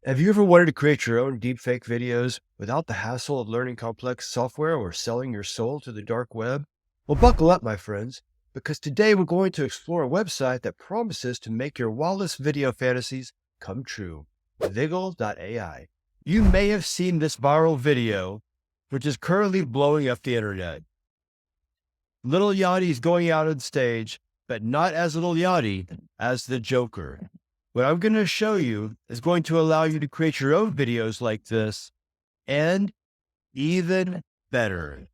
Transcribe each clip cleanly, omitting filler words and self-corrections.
Have you ever wanted to create your own deepfake videos without the hassle of learning complex software or selling your soul to the dark web? Well, buckle up, my friends, because today we're going to explore a website that promises to make your wildest video fantasies come true. Viggle AI. You may have seen this viral video, which is currently blowing up the internet. Little Yachty's going out on stage, but not as Little Yachty, as the Joker. What I'm going to show you is going to allow you to create your own videos like this, and even better.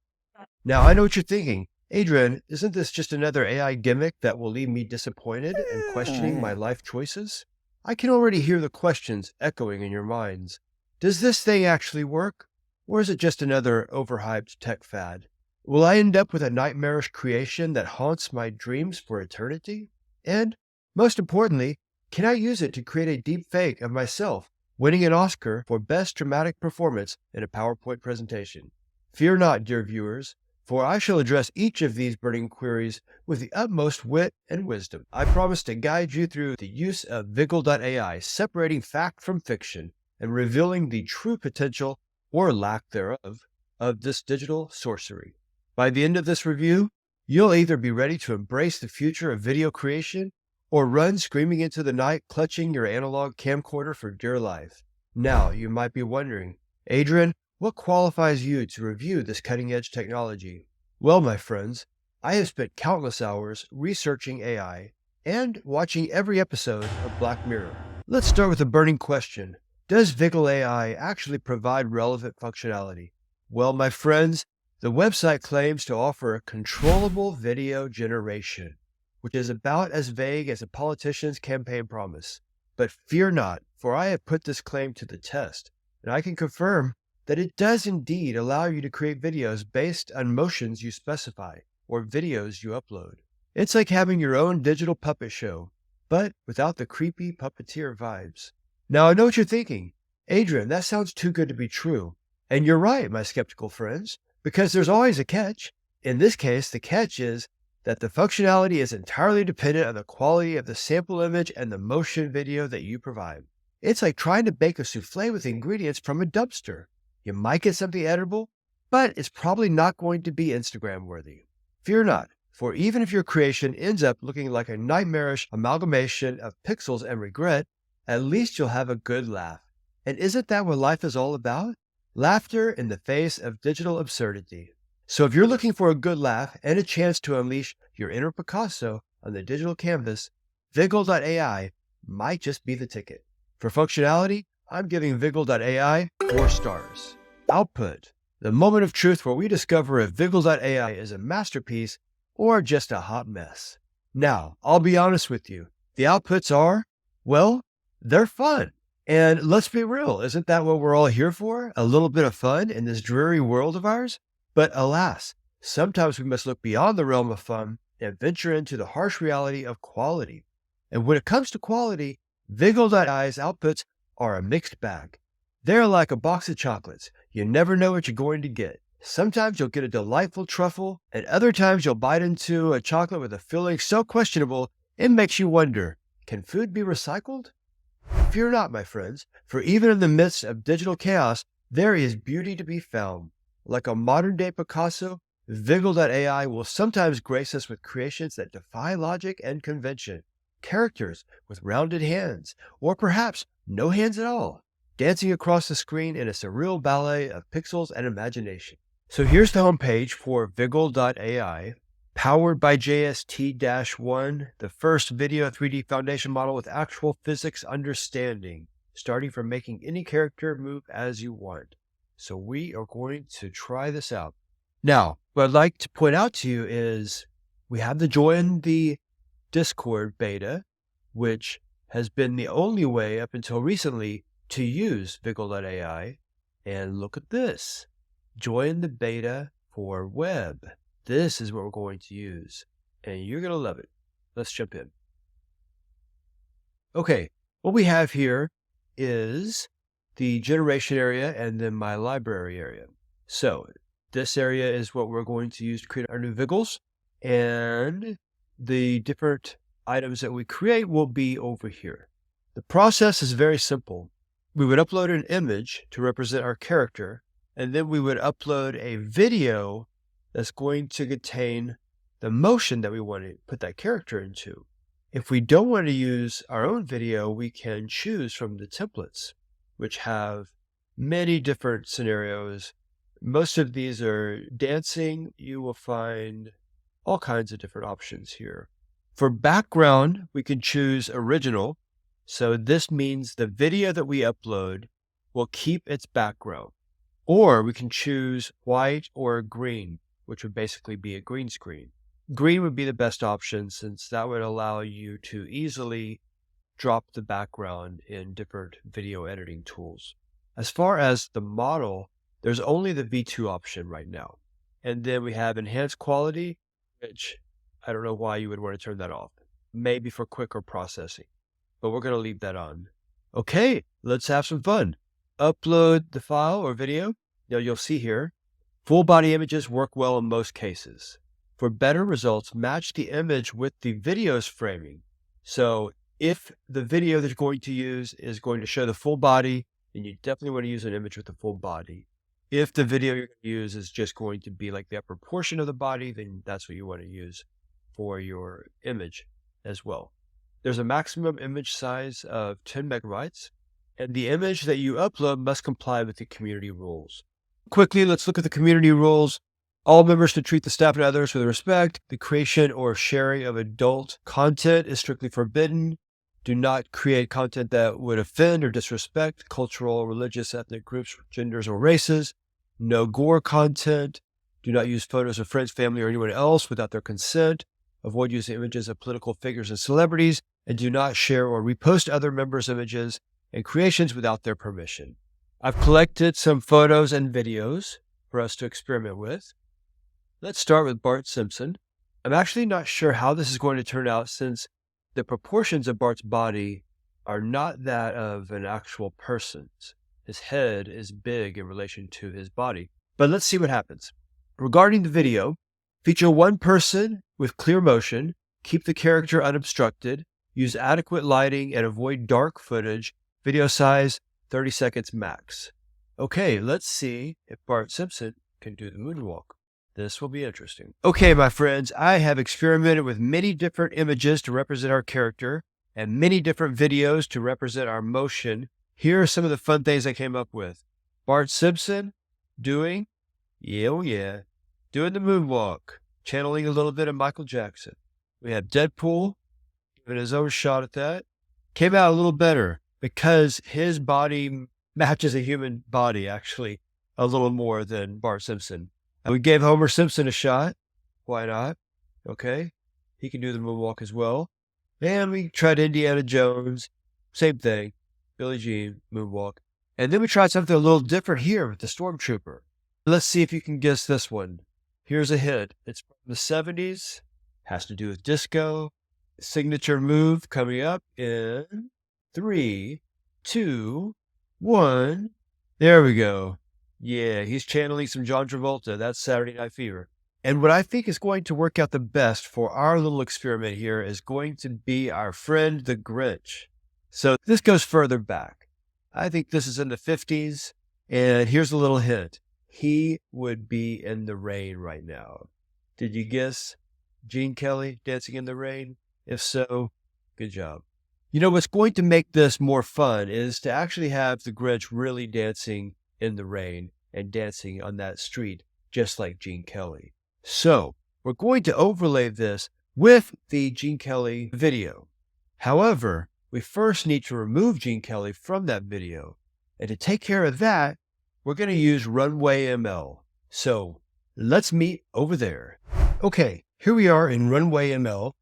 Now, I know what you're thinking. Adrian, isn't this just another AI gimmick that will leave me disappointed and questioning my life choices? I can already hear the questions echoing in your minds. Does this thing actually work? Or is it just another overhyped tech fad? Will I end up with a nightmarish creation that haunts my dreams for eternity? And, most importantly, can I use it to create a deep fake of myself, winning an Oscar for Best Dramatic Performance in a PowerPoint presentation? Fear not, dear viewers, for I shall address each of these burning queries with the utmost wit and wisdom. I promise to guide you through the use of Viggle AI, separating fact from fiction and revealing the true potential, or lack thereof, of this digital sorcery. By the end of this review, you'll either be ready to embrace the future of video creation or run screaming into the night, clutching your analog camcorder for dear life. Now, you might be wondering, Adrian, what qualifies you to review this cutting-edge technology? Well, my friends, I have spent countless hours researching AI and watching every episode of Black Mirror. Let's start with a burning question. Does Viggle AI actually provide relevant functionality? Well, my friends, the website claims to offer a controllable video generation, which is about as vague as a politician's campaign promise. But fear not, for I have put this claim to the test, and I can confirm that it does indeed allow you to create videos based on motions you specify or videos you upload. It's like having your own digital puppet show, but without the creepy puppeteer vibes. Now, I know what you're thinking. Adrian, that sounds too good to be true. And you're right, my skeptical friends, because there's always a catch. In this case, the catch is that the functionality is entirely dependent on the quality of the sample image and the motion video that you provide. It's like trying to bake a souffle with ingredients from a dumpster. You might get something edible, but it's probably not going to be Instagram worthy. Fear not, for even if your creation ends up looking like a nightmarish amalgamation of pixels and regret, at least you'll have a good laugh. And isn't that what life is all about? Laughter in the face of digital absurdity. So if you're looking for a good laugh and a chance to unleash your inner Picasso on the digital canvas, Viggle AI might just be the ticket. For functionality, I'm giving Viggle AI 4 stars. Output: the moment of truth where we discover if Viggle AI is a masterpiece or just a hot mess. Now, I'll be honest with you. The outputs are, well, they're fun. And let's be real, isn't that what we're all here for? A little bit of fun in this dreary world of ours? But alas, sometimes we must look beyond the realm of fun and venture into the harsh reality of quality. And when it comes to quality, Viggle AI's outputs are a mixed bag. They're like a box of chocolates. You never know what you're going to get. Sometimes you'll get a delightful truffle, and other times you'll bite into a chocolate with a filling so questionable it makes you wonder, can food be recycled? Fear not, my friends, for even in the midst of digital chaos, there is beauty to be found. Like a modern-day Picasso, Viggle AI will sometimes grace us with creations that defy logic and convention. Characters with rounded hands, or perhaps no hands at all, dancing across the screen in a surreal ballet of pixels and imagination. So here's the homepage for Viggle AI, powered by JST-1, the first video 3D foundation model with actual physics understanding, starting from making any character move as you want. So we are going to try this out. Now, what I'd like to point out to you is we have to join the Discord beta, which has been the only way up until recently to use Viggle AI. And look at this. Join the beta for web. This is what we're going to use, and you're going to love it. Let's jump in. Okay, what we have here is the generation area and then my library area. So this area is what we're going to use to create our new Viggles, and the different items that we create will be over here. The process is very simple. We would upload an image to represent our character, and then we would upload a video that's going to contain the motion that we want to put that character into. If we don't want to use our own video, we can choose from the templates, which have many different scenarios. Most of these are dancing. You will find all kinds of different options here. For background, we can choose original. So this means the video that we upload will keep its background. Or we can choose white or green, which would basically be a green screen. Green would be the best option since that would allow you to easily drop the background in different video editing tools. As far as the model, there's only the V2 option right now. And then we have enhanced quality, which I don't know why you would want to turn that off. Maybe for quicker processing, but we're going to leave that on. Okay, let's have some fun. Upload the file or video. Now you'll see here, full body images work well in most cases. For better results, match the image with the video's framing. So if the video that you're going to use is going to show the full body, then you definitely want to use an image with the full body. If the video you're going to use is just going to be like the upper portion of the body, then that's what you want to use for your image as well. There's a maximum image size of 10 megabytes, and the image that you upload must comply with the community rules. Quickly, let's look at the community rules. All members should treat the staff and others with respect. The creation or sharing of adult content is strictly forbidden. Do not create content that would offend or disrespect cultural, religious, ethnic groups, genders, or races. No gore content. Do not use photos of friends, family, or anyone else without their consent. Avoid using images of political figures and celebrities, and do not share or repost other members' images and creations without their permission. I've collected some photos and videos for us to experiment with. Let's start with Bart Simpson. I'm actually not sure how this is going to turn out since the proportions of Bart's body are not that of an actual person's. His head is big in relation to his body. But let's see what happens. Regarding the video, feature one person with clear motion, keep the character unobstructed, use adequate lighting, and avoid dark footage. Video size 30 seconds max. Okay, let's see if Bart Simpson can do the moonwalk. This will be interesting. Okay, my friends, I have experimented with many different images to represent our character and many different videos to represent our motion. Here are some of the fun things I came up with. Bart Simpson doing, doing the moonwalk, channeling a little bit of Michael Jackson. We have Deadpool giving his own shot at that. Came out a little better because his body matches a human body, actually, a little more than Bart Simpson. We gave Homer Simpson a shot. Why not? Okay. He can do the moonwalk as well. And we tried Indiana Jones. Same thing. Billie Jean, moonwalk. And then we tried something a little different here with the Stormtrooper. Let's see if you can guess this one. Here's a hint. It's from the 70s. Has to do with disco. Signature move coming up in 3, 2, 1. There we go. Yeah, he's channeling some John Travolta. That's Saturday Night Fever. And what I think is going to work out the best for our little experiment here is going to be our friend the Grinch. So this goes further back. I think this is in the 50s. And here's a little hint. He would be in the rain right now. Did you guess Gene Kelly dancing in the rain? If so, good job. You know, what's going to make this more fun is to actually have the Grinch really dancing in the rain and dancing on that street, just like Gene Kelly. So we're going to overlay this with the Gene Kelly video. However, we first need to remove Gene Kelly from that video. And to take care of that, we're going to use Runway ML. So let's meet over there. Okay, here we are in Runway ML,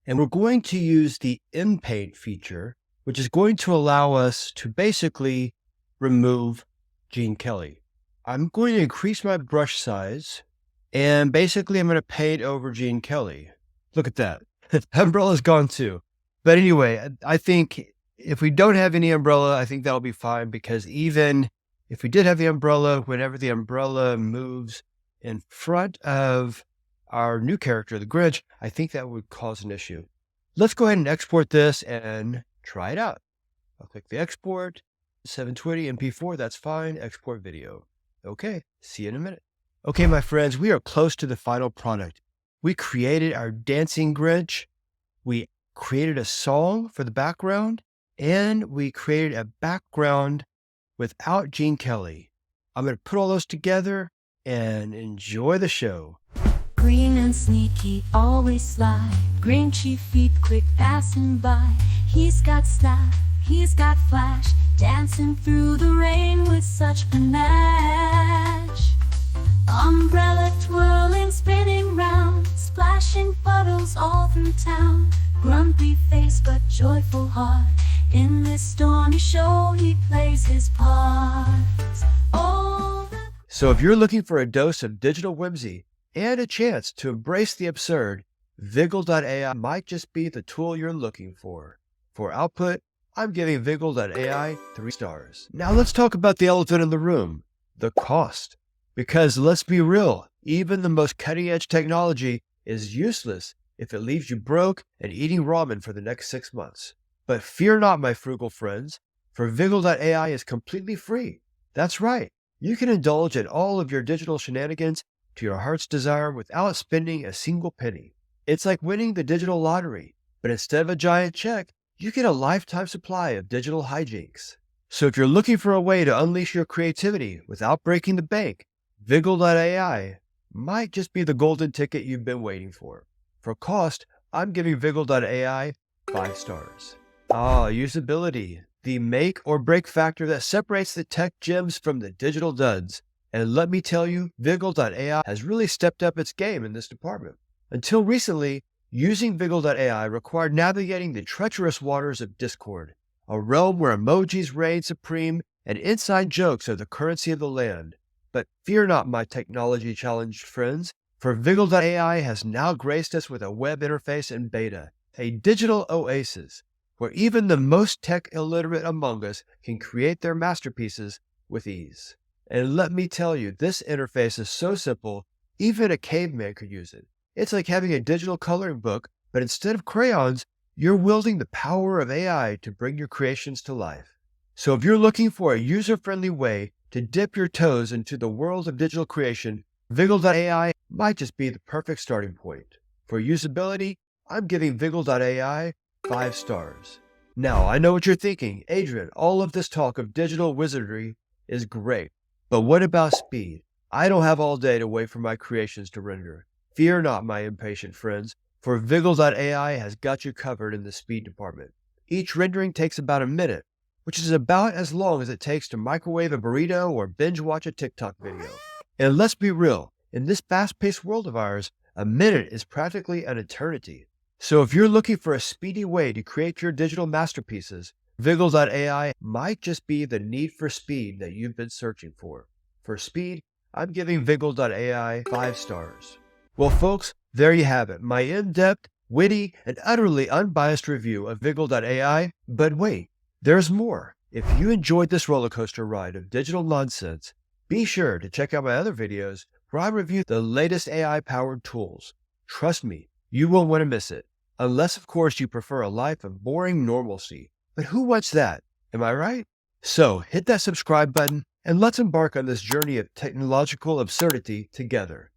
and we're going to use the inpaint feature, which is going to allow us to basically remove Gene Kelly. I'm going to increase my brush size, and basically I'm going to paint over Gene Kelly. Look at that. Umbrella's gone too. But anyway, I think if we don't have any umbrella, I think that'll be fine, because even if we did have the umbrella, whenever the umbrella moves in front of our new character, the Grinch, I think that would cause an issue. Let's go ahead and export this and try it out. I'll click the export. 720 MP4, that's fine. Export video. Okay, see you in a minute. Okay, my friends, we are close to the final product. We created our dancing Grinch. We created a song for the background, and we created a background without Gene Kelly. I'm going to put all those together and enjoy the show. Green and sneaky, always sly, Grinchy feet quick passing by. He's got style, he's got flash, dancing through the rain with such panache. Umbrella twirling, spinning round, splashing puddles all through town. Grumpy face but joyful heart, in this stormy show he plays his part. So if you're looking for a dose of digital whimsy and a chance to embrace the absurd, Viggle AI might just be the tool you're looking for. For output, I'm giving Viggle AI 3 stars. Now let's talk about the elephant in the room, the cost. Because let's be real, even the most cutting-edge technology is useless if it leaves you broke and eating ramen for the next 6 months. But fear not, my frugal friends, for Viggle AI is completely free. That's right, you can indulge in all of your digital shenanigans to your heart's desire without spending a single penny. It's like winning the digital lottery, but instead of a giant check, you get a lifetime supply of digital hijinks. So if you're looking for a way to unleash your creativity without breaking the bank, Viggle AI might just be the golden ticket you've been waiting for. For cost, I'm giving Viggle AI 5 stars. Usability, the make or break factor that separates the tech gems from the digital duds. And let me tell you, Viggle AI has really stepped up its game in this department. Until recently, using Viggle AI required navigating the treacherous waters of Discord, a realm where emojis reign supreme and inside jokes are the currency of the land. But fear not, my technology-challenged friends, for Viggle AI has now graced us with a web interface in beta, a digital oasis, where even the most tech-illiterate among us can create their masterpieces with ease. And let me tell you, this interface is so simple, even a caveman could use it. It's like having a digital coloring book, but instead of crayons, you're wielding the power of AI to bring your creations to life. So if you're looking for a user-friendly way to dip your toes into the world of digital creation, Viggle AI might just be the perfect starting point. For usability, I'm giving Viggle AI 5 stars. Now, I know what you're thinking. Adrian, all of this talk of digital wizardry is great, but what about speed? I don't have all day to wait for my creations to render. Fear not, my impatient friends, for Viggle AI has got you covered in the speed department. Each rendering takes about a minute, which is about as long as it takes to microwave a burrito or binge watch a TikTok video. And let's be real, in this fast-paced world of ours, a minute is practically an eternity. So if you're looking for a speedy way to create your digital masterpieces, Viggle AI might just be the need for speed that you've been searching for. For speed, I'm giving Viggle AI 5 stars. Well, folks, there you have it, my in-depth, witty, and utterly unbiased review of Viggle AI. But wait, there's more. If you enjoyed this roller coaster ride of digital nonsense, be sure to check out my other videos where I review the latest AI-powered tools. Trust me, you won't want to miss it. Unless, of course, you prefer a life of boring normalcy. But who wants that? Am I right? So hit that subscribe button and let's embark on this journey of technological absurdity together.